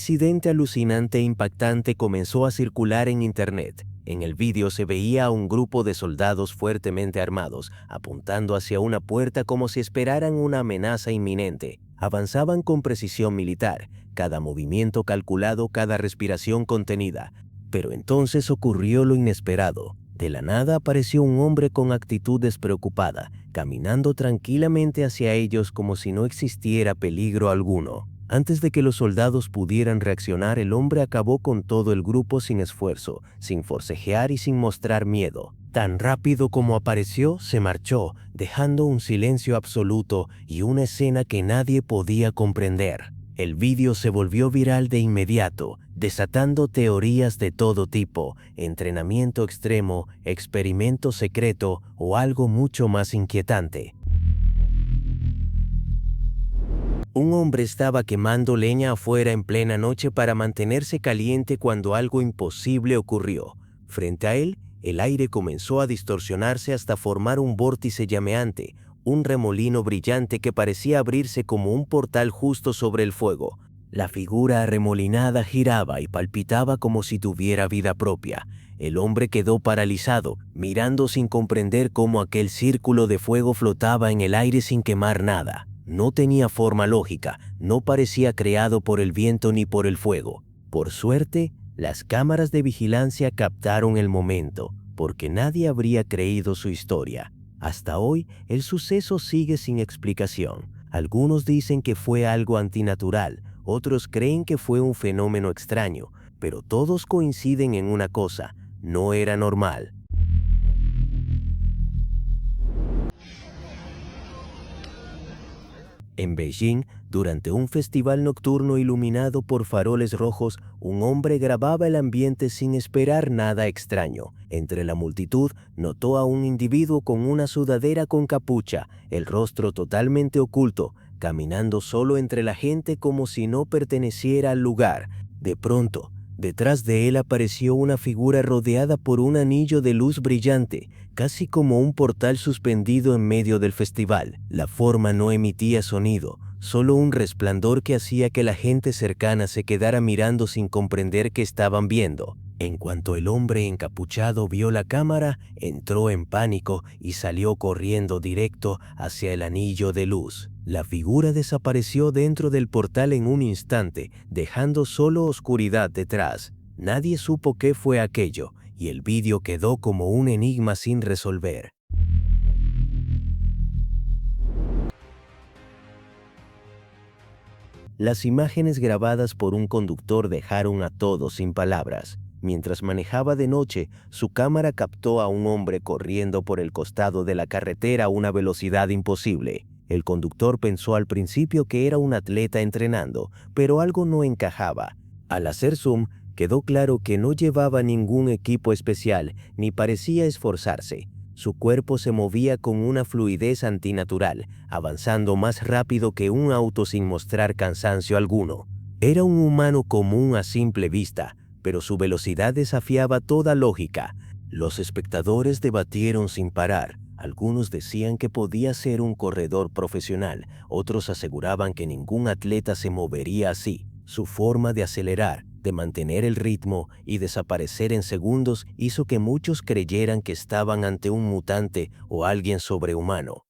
incidente alucinante e impactante comenzó a circular en Internet. En el vídeo se veía a un grupo de soldados fuertemente armados, apuntando hacia una puerta como si esperaran una amenaza inminente. Avanzaban con precisión militar, cada movimiento calculado, cada respiración contenida. Pero entonces ocurrió lo inesperado. De la nada apareció un hombre con actitud despreocupada, caminando tranquilamente hacia ellos como si no existiera peligro alguno. Antes de que los soldados pudieran reaccionar, el hombre acabó con todo el grupo sin esfuerzo, sin forcejear y sin mostrar miedo. Tan rápido como apareció, se marchó, dejando un silencio absoluto y una escena que nadie podía comprender. El vídeo se volvió viral de inmediato, desatando teorías de todo tipo: entrenamiento extremo, experimento secreto o algo mucho más inquietante. Un hombre estaba quemando leña afuera en plena noche para mantenerse caliente cuando algo imposible ocurrió. Frente a él, el aire comenzó a distorsionarse hasta formar un vórtice llameante, un remolino brillante que parecía abrirse como un portal justo sobre el fuego. La figura arremolinada giraba y palpitaba como si tuviera vida propia. El hombre quedó paralizado, mirando sin comprender cómo aquel círculo de fuego flotaba en el aire sin quemar nada. No tenía forma lógica, no parecía creado por el viento ni por el fuego. Por suerte, las cámaras de vigilancia captaron el momento, porque nadie habría creído su historia. Hasta hoy, el suceso sigue sin explicación. Algunos dicen que fue algo antinatural, otros creen que fue un fenómeno extraño, pero todos coinciden en una cosa: no era normal. En Beijing, durante un festival nocturno iluminado por faroles rojos, un hombre grababa el ambiente sin esperar nada extraño. Entre la multitud, notó a un individuo con una sudadera con capucha, el rostro totalmente oculto, caminando solo entre la gente como si no perteneciera al lugar. De pronto, detrás de él apareció una figura rodeada por un anillo de luz brillante, casi como un portal suspendido en medio del festival. La forma no emitía sonido, solo un resplandor que hacía que la gente cercana se quedara mirando sin comprender qué estaban viendo. En cuanto el hombre encapuchado vio la cámara, entró en pánico y salió corriendo directo hacia el anillo de luz. La figura desapareció dentro del portal en un instante, dejando solo oscuridad detrás. Nadie supo qué fue aquello, y el vídeo quedó como un enigma sin resolver. Las imágenes grabadas por un conductor dejaron a todos sin palabras. Mientras manejaba de noche, su cámara captó a un hombre corriendo por el costado de la carretera a una velocidad imposible. El conductor pensó al principio que era un atleta entrenando, pero algo no encajaba. Al hacer zoom, quedó claro que no llevaba ningún equipo especial, ni parecía esforzarse. Su cuerpo se movía con una fluidez antinatural, avanzando más rápido que un auto sin mostrar cansancio alguno. Era un humano común a simple vista, pero su velocidad desafiaba toda lógica. Los espectadores debatieron sin parar. Algunos decían que podía ser un corredor profesional, otros aseguraban que ningún atleta se movería así. Su forma de acelerar, de mantener el ritmo y desaparecer en segundos hizo que muchos creyeran que estaban ante un mutante o alguien sobrehumano.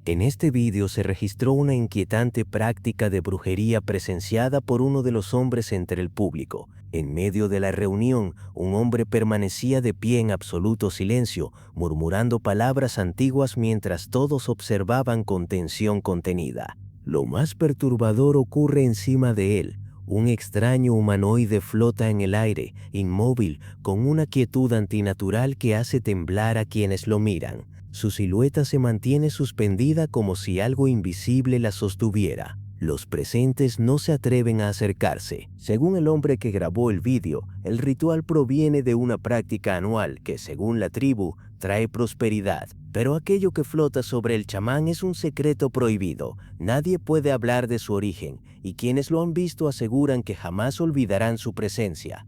En este vídeo se registró una inquietante práctica de brujería presenciada por uno de los hombres entre el público. En medio de la reunión, un hombre permanecía de pie en absoluto silencio, murmurando palabras antiguas mientras todos observaban con tensión contenida. Lo más perturbador ocurre encima de él. Un extraño humanoide flota en el aire, inmóvil, con una quietud antinatural que hace temblar a quienes lo miran. Su silueta se mantiene suspendida como si algo invisible la sostuviera. Los presentes no se atreven a acercarse. Según el hombre que grabó el vídeo, el ritual proviene de una práctica anual que, según la tribu, trae prosperidad. Pero aquello que flota sobre el chamán es un secreto prohibido. Nadie puede hablar de su origen, y quienes lo han visto aseguran que jamás olvidarán su presencia.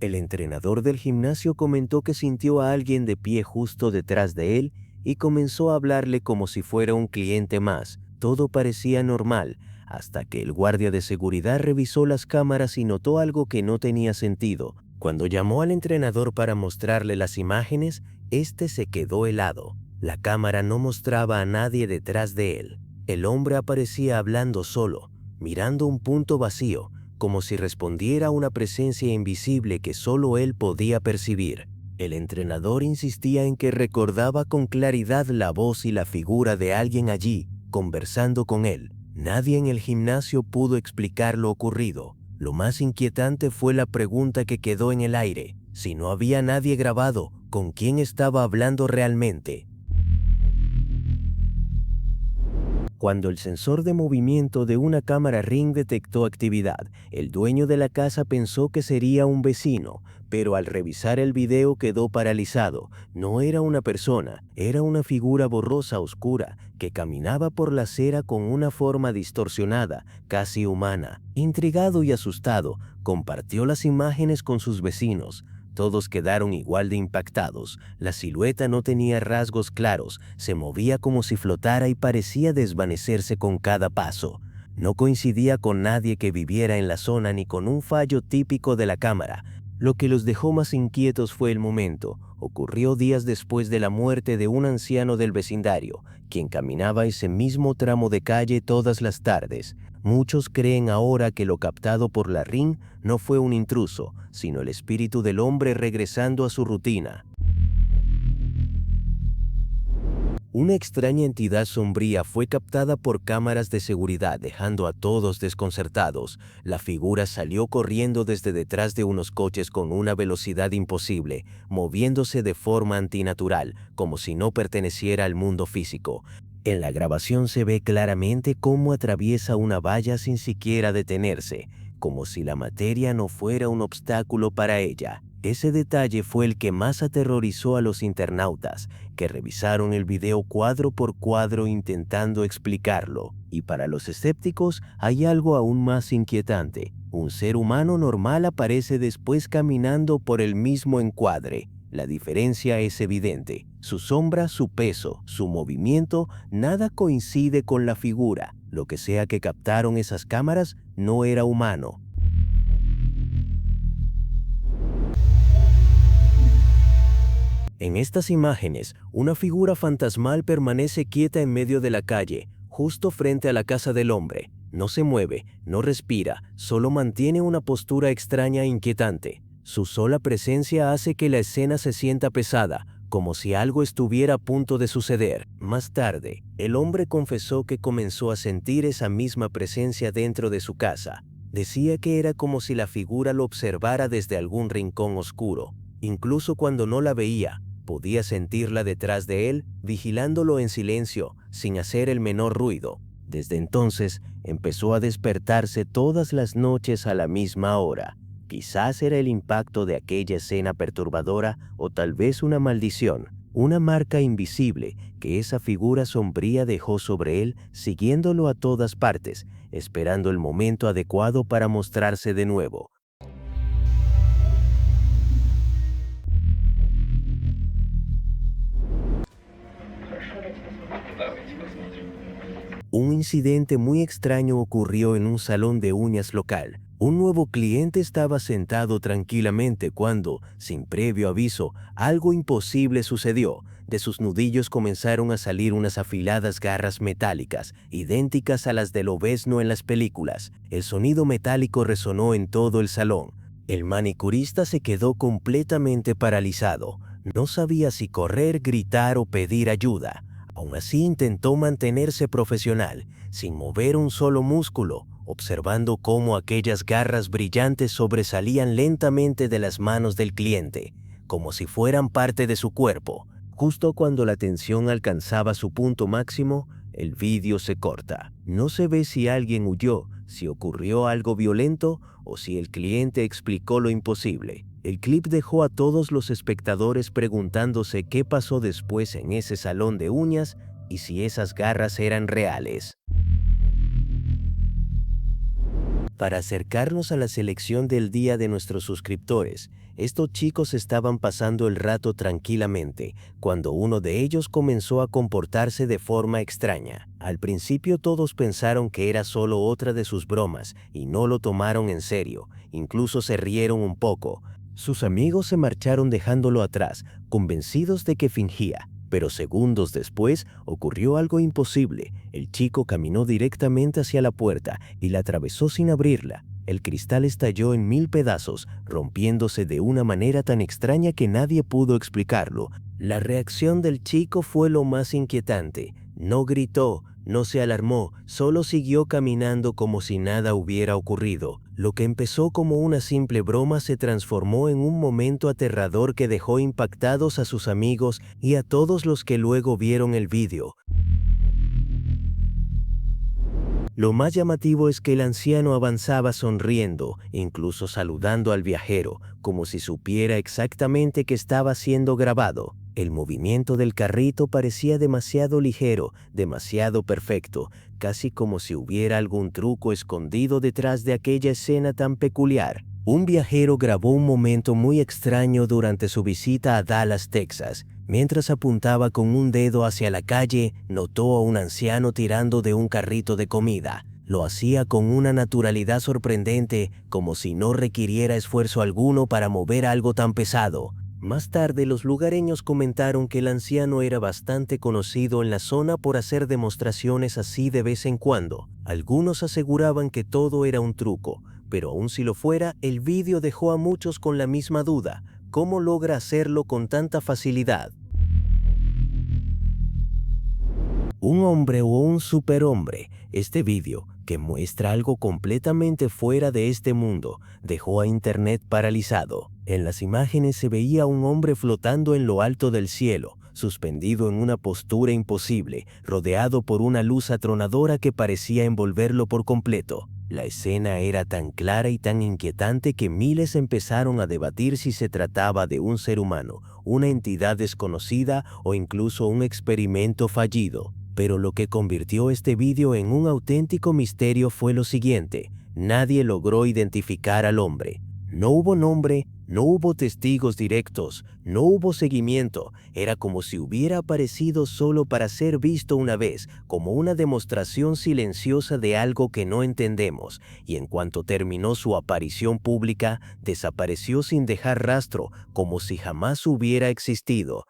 El entrenador del gimnasio comentó que sintió a alguien de pie justo detrás de él y comenzó a hablarle como si fuera un cliente más. Todo parecía normal, hasta que el guardia de seguridad revisó las cámaras y notó algo que no tenía sentido. Cuando llamó al entrenador para mostrarle las imágenes, este se quedó helado. La cámara no mostraba a nadie detrás de él. El hombre aparecía hablando solo, mirando un punto vacío, como si respondiera a una presencia invisible que solo él podía percibir. El entrenador insistía en que recordaba con claridad la voz y la figura de alguien allí, conversando con él. Nadie en el gimnasio pudo explicar lo ocurrido. Lo más inquietante fue la pregunta que quedó en el aire. Si no había nadie grabado, ¿con quién estaba hablando realmente? Cuando el sensor de movimiento de una cámara Ring detectó actividad, el dueño de la casa pensó que sería un vecino, pero al revisar el video quedó paralizado. No era una persona, era una figura borrosa oscura que caminaba por la acera con una forma distorsionada, casi humana. Intrigado y asustado, compartió las imágenes con sus vecinos. Todos quedaron igual de impactados. La silueta no tenía rasgos claros, se movía como si flotara y parecía desvanecerse con cada paso. No coincidía con nadie que viviera en la zona ni con un fallo típico de la cámara. Lo que los dejó más inquietos fue el momento. Ocurrió días después de la muerte de un anciano del vecindario, quien caminaba ese mismo tramo de calle todas las tardes. Muchos creen ahora que lo captado por la Ring no fue un intruso, sino el espíritu del hombre regresando a su rutina. Una extraña entidad sombría fue captada por cámaras de seguridad, dejando a todos desconcertados. La figura salió corriendo desde detrás de unos coches con una velocidad imposible, moviéndose de forma antinatural, como si no perteneciera al mundo físico. En la grabación se ve claramente cómo atraviesa una valla sin siquiera detenerse, como si la materia no fuera un obstáculo para ella. Ese detalle fue el que más aterrorizó a los internautas, que revisaron el video cuadro por cuadro intentando explicarlo. Y para los escépticos hay algo aún más inquietante. Un ser humano normal aparece después caminando por el mismo encuadre. La diferencia es evidente. Su sombra, su peso, su movimiento, nada coincide con la figura. Lo que sea que captaron esas cámaras no era humano. En estas imágenes, una figura fantasmal permanece quieta en medio de la calle, justo frente a la casa del hombre. No se mueve, no respira, solo mantiene una postura extraña e inquietante. Su sola presencia hace que la escena se sienta pesada, como si algo estuviera a punto de suceder. Más tarde, el hombre confesó que comenzó a sentir esa misma presencia dentro de su casa. Decía que era como si la figura lo observara desde algún rincón oscuro. Incluso cuando no la veía, podía sentirla detrás de él, vigilándolo en silencio, sin hacer el menor ruido. Desde entonces, empezó a despertarse todas las noches a la misma hora. Quizás era el impacto de aquella escena perturbadora o tal vez una maldición, una marca invisible que esa figura sombría dejó sobre él, siguiéndolo a todas partes, esperando el momento adecuado para mostrarse de nuevo. Un incidente muy extraño ocurrió en un salón de uñas local. Un nuevo cliente estaba sentado tranquilamente cuando, sin previo aviso, algo imposible sucedió. De sus nudillos comenzaron a salir unas afiladas garras metálicas, idénticas a las del lobezno en las películas. El sonido metálico resonó en todo el salón. El manicurista se quedó completamente paralizado. No sabía si correr, gritar o pedir ayuda. Aún así intentó mantenerse profesional, sin mover un solo músculo, observando cómo aquellas garras brillantes sobresalían lentamente de las manos del cliente, como si fueran parte de su cuerpo. Justo cuando la tensión alcanzaba su punto máximo, el vídeo se corta. No se ve si alguien huyó, si ocurrió algo violento o si el cliente explicó lo imposible. El clip dejó a todos los espectadores preguntándose qué pasó después en ese salón de uñas y si esas garras eran reales. Para acercarnos a la selección del día de nuestros suscriptores, estos chicos estaban pasando el rato tranquilamente, cuando uno de ellos comenzó a comportarse de forma extraña. Al principio todos pensaron que era solo otra de sus bromas y no lo tomaron en serio, incluso se rieron un poco. Sus amigos se marcharon dejándolo atrás, convencidos de que fingía. Pero segundos después ocurrió algo imposible. El chico caminó directamente hacia la puerta y la atravesó sin abrirla. El cristal estalló en 1000 pedazos, rompiéndose de una manera tan extraña que nadie pudo explicarlo. La reacción del chico fue lo más inquietante. No gritó, no se alarmó, solo siguió caminando como si nada hubiera ocurrido. Lo que empezó como una simple broma se transformó en un momento aterrador que dejó impactados a sus amigos y a todos los que luego vieron el vídeo. Lo más llamativo es que el anciano avanzaba sonriendo, incluso saludando al viajero, como si supiera exactamente que estaba siendo grabado. El movimiento del carrito parecía demasiado ligero, demasiado perfecto, casi como si hubiera algún truco escondido detrás de aquella escena tan peculiar. Un viajero grabó un momento muy extraño durante su visita a Dallas, Texas. Mientras apuntaba con un dedo hacia la calle, notó a un anciano tirando de un carrito de comida. Lo hacía con una naturalidad sorprendente, como si no requiriera esfuerzo alguno para mover algo tan pesado. Más tarde, los lugareños comentaron que el anciano era bastante conocido en la zona por hacer demostraciones así de vez en cuando. Algunos aseguraban que todo era un truco, pero aun si lo fuera, el vídeo dejó a muchos con la misma duda. ¿Cómo logra hacerlo con tanta facilidad? Un hombre o un superhombre. Este vídeo, que muestra algo completamente fuera de este mundo, dejó a Internet paralizado. En las imágenes se veía a un hombre flotando en lo alto del cielo, suspendido en una postura imposible, rodeado por una luz atronadora que parecía envolverlo por completo. La escena era tan clara y tan inquietante que miles empezaron a debatir si se trataba de un ser humano, una entidad desconocida o incluso un experimento fallido. Pero lo que convirtió este vídeo en un auténtico misterio fue lo siguiente: nadie logró identificar al hombre. No hubo nombre, no hubo testigos directos, no hubo seguimiento. Era como si hubiera aparecido solo para ser visto una vez, como una demostración silenciosa de algo que no entendemos. Y en cuanto terminó su aparición pública, desapareció sin dejar rastro, como si jamás hubiera existido.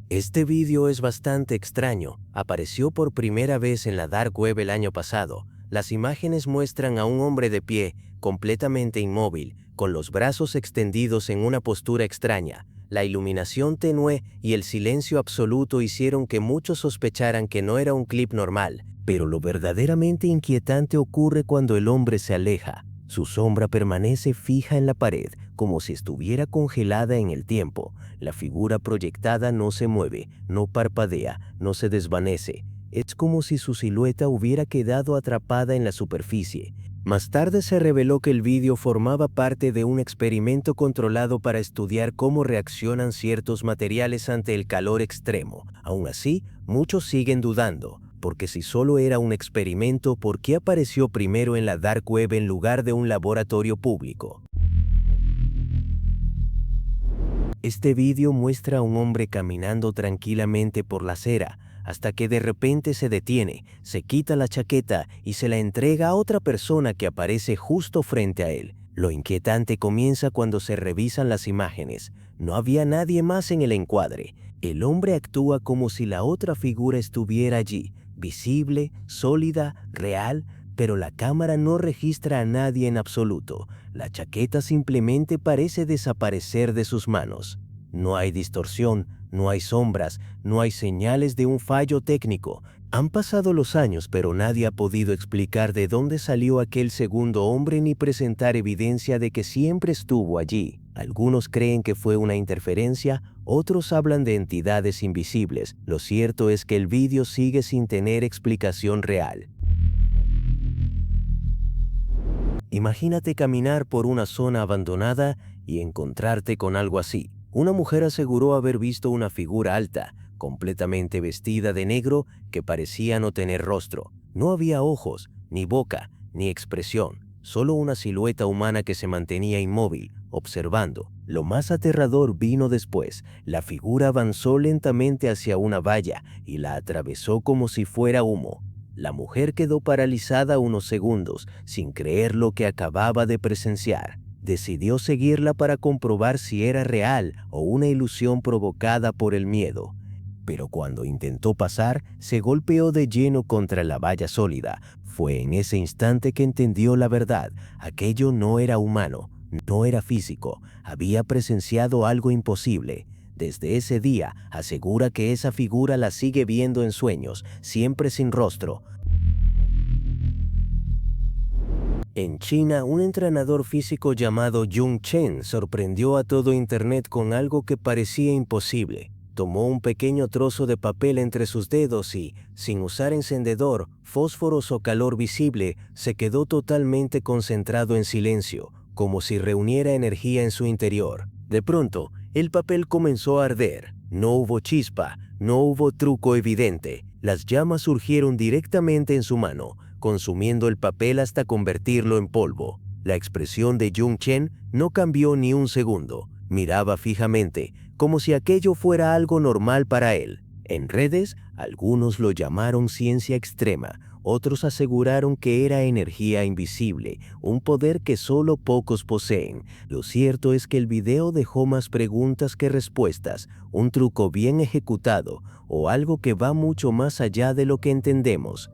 Este vídeo es bastante extraño. Apareció por primera vez en la Dark Web el año pasado. Las imágenes muestran a un hombre de pie, completamente inmóvil, con los brazos extendidos en una postura extraña. La iluminación tenue y el silencio absoluto hicieron que muchos sospecharan que no era un clip normal. Pero lo verdaderamente inquietante ocurre cuando el hombre se aleja. Su sombra permanece fija en la pared, como si estuviera congelada en el tiempo. La figura proyectada no se mueve, no parpadea, no se desvanece. Es como si su silueta hubiera quedado atrapada en la superficie. Más tarde se reveló que el vídeo formaba parte de un experimento controlado para estudiar cómo reaccionan ciertos materiales ante el calor extremo. Aún así, muchos siguen dudando, porque si solo era un experimento, ¿por qué apareció primero en la Dark Web en lugar de un laboratorio público? Este vídeo muestra a un hombre caminando tranquilamente por la acera, hasta que de repente se detiene, se quita la chaqueta y se la entrega a otra persona que aparece justo frente a él. Lo inquietante comienza cuando se revisan las imágenes. No había nadie más en el encuadre. El hombre actúa como si la otra figura estuviera allí, visible, sólida, real, pero la cámara no registra a nadie en absoluto. La chaqueta simplemente parece desaparecer de sus manos. No hay distorsión, no hay sombras, no hay señales de un fallo técnico. Han pasado los años, pero nadie ha podido explicar de dónde salió aquel segundo hombre ni presentar evidencia de que siempre estuvo allí. Algunos creen que fue una interferencia, otros hablan de entidades invisibles. Lo cierto es que el vídeo sigue sin tener explicación real. Imagínate caminar por una zona abandonada y encontrarte con algo así. Una mujer aseguró haber visto una figura alta, completamente vestida de negro, que parecía no tener rostro. No había ojos, ni boca, ni expresión, solo una silueta humana que se mantenía inmóvil, observando. Lo más aterrador vino después. La figura avanzó lentamente hacia una valla y la atravesó como si fuera humo. La mujer quedó paralizada unos segundos, sin creer lo que acababa de presenciar. Decidió seguirla para comprobar si era real o una ilusión provocada por el miedo. Pero cuando intentó pasar, se golpeó de lleno contra la valla sólida. Fue en ese instante que entendió la verdad. Aquello no era humano, no era físico. Había presenciado algo imposible. Desde ese día, asegura que esa figura la sigue viendo en sueños, siempre sin rostro. En China, un entrenador físico llamado Jung Chen sorprendió a todo Internet con algo que parecía imposible. Tomó un pequeño trozo de papel entre sus dedos y, sin usar encendedor, fósforos o calor visible, se quedó totalmente concentrado en silencio, como si reuniera energía en su interior. De pronto, el papel comenzó a arder. No hubo chispa, no hubo truco evidente. Las llamas surgieron directamente en su mano, consumiendo el papel hasta convertirlo en polvo. La expresión de Jung Chen no cambió ni un segundo. Miraba fijamente, como si aquello fuera algo normal para él. En redes, algunos lo llamaron ciencia extrema, otros aseguraron que era energía invisible, un poder que solo pocos poseen. Lo cierto es que el video dejó más preguntas que respuestas, un truco bien ejecutado o algo que va mucho más allá de lo que entendemos.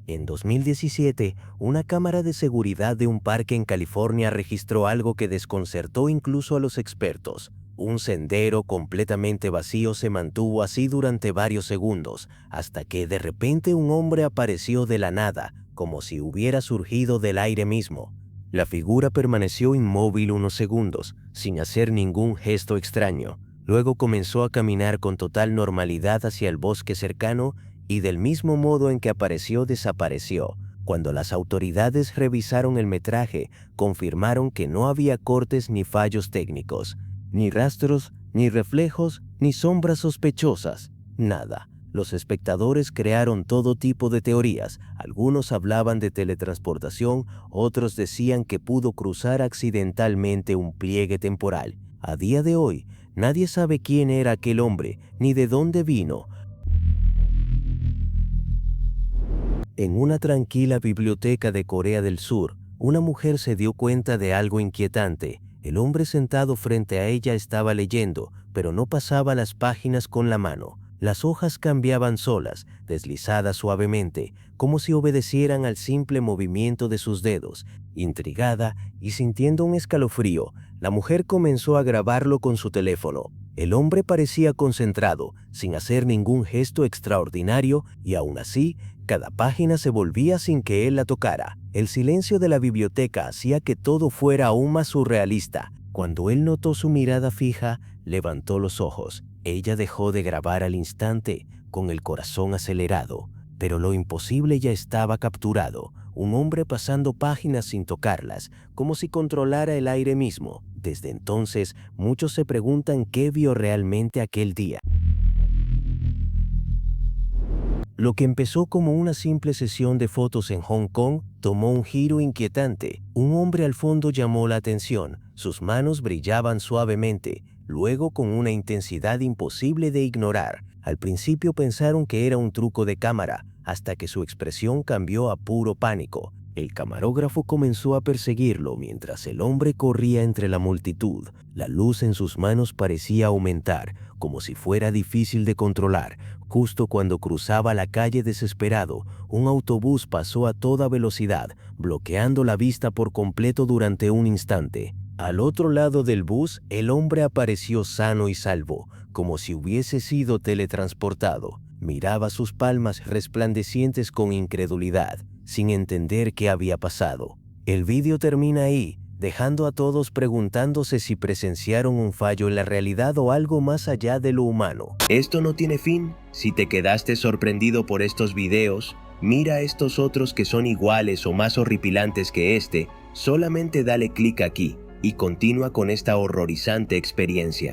En 2017, una cámara de seguridad de un parque en California registró algo que desconcertó incluso a los expertos. Un sendero completamente vacío se mantuvo así durante varios segundos, hasta que de repente un hombre apareció de la nada, como si hubiera surgido del aire mismo. La figura permaneció inmóvil unos segundos, sin hacer ningún gesto extraño. Luego comenzó a caminar con total normalidad hacia el bosque cercano y del mismo modo en que apareció desapareció. Cuando las autoridades revisaron el metraje, confirmaron que no había cortes ni fallos técnicos, ni rastros, ni reflejos, ni sombras sospechosas, nada. Los espectadores crearon todo tipo de teorías. Algunos hablaban de teletransportación, otros decían que pudo cruzar accidentalmente un pliegue temporal. A día de hoy, nadie sabe quién era aquel hombre, ni de dónde vino. En una tranquila biblioteca de Corea del Sur, una mujer se dio cuenta de algo inquietante. El hombre sentado frente a ella estaba leyendo, pero no pasaba las páginas con la mano. Las hojas cambiaban solas, deslizadas suavemente, como si obedecieran al simple movimiento de sus dedos. Intrigada y sintiendo un escalofrío, la mujer comenzó a grabarlo con su teléfono. El hombre parecía concentrado, sin hacer ningún gesto extraordinario, y aún así, cada página se volvía sin que él la tocara. El silencio de la biblioteca hacía que todo fuera aún más surrealista. Cuando él notó su mirada fija, levantó los ojos. Ella dejó de grabar al instante, con el corazón acelerado. Pero lo imposible ya estaba capturado. Un hombre pasando páginas sin tocarlas, como si controlara el aire mismo. Desde entonces, muchos se preguntan qué vio realmente aquel día. Lo que empezó como una simple sesión de fotos en Hong Kong tomó un giro inquietante. Un hombre al fondo llamó la atención. Sus manos brillaban suavemente, luego con una intensidad imposible de ignorar. Al principio pensaron que era un truco de cámara, hasta que su expresión cambió a puro pánico. El camarógrafo comenzó a perseguirlo mientras el hombre corría entre la multitud. La luz en sus manos parecía aumentar, como si fuera difícil de controlar. Justo cuando cruzaba la calle desesperado, un autobús pasó a toda velocidad, bloqueando la vista por completo durante un instante. Al otro lado del bus, el hombre apareció sano y salvo, como si hubiese sido teletransportado. Miraba sus palmas resplandecientes con incredulidad, sin entender qué había pasado. El vídeo termina ahí, dejando a todos preguntándose si presenciaron un fallo en la realidad o algo más allá de lo humano. Esto no tiene fin. Si te quedaste sorprendido por estos videos, mira estos otros que son iguales o más horripilantes que este. Solamente dale clic aquí. y continúa con esta horrorizante experiencia.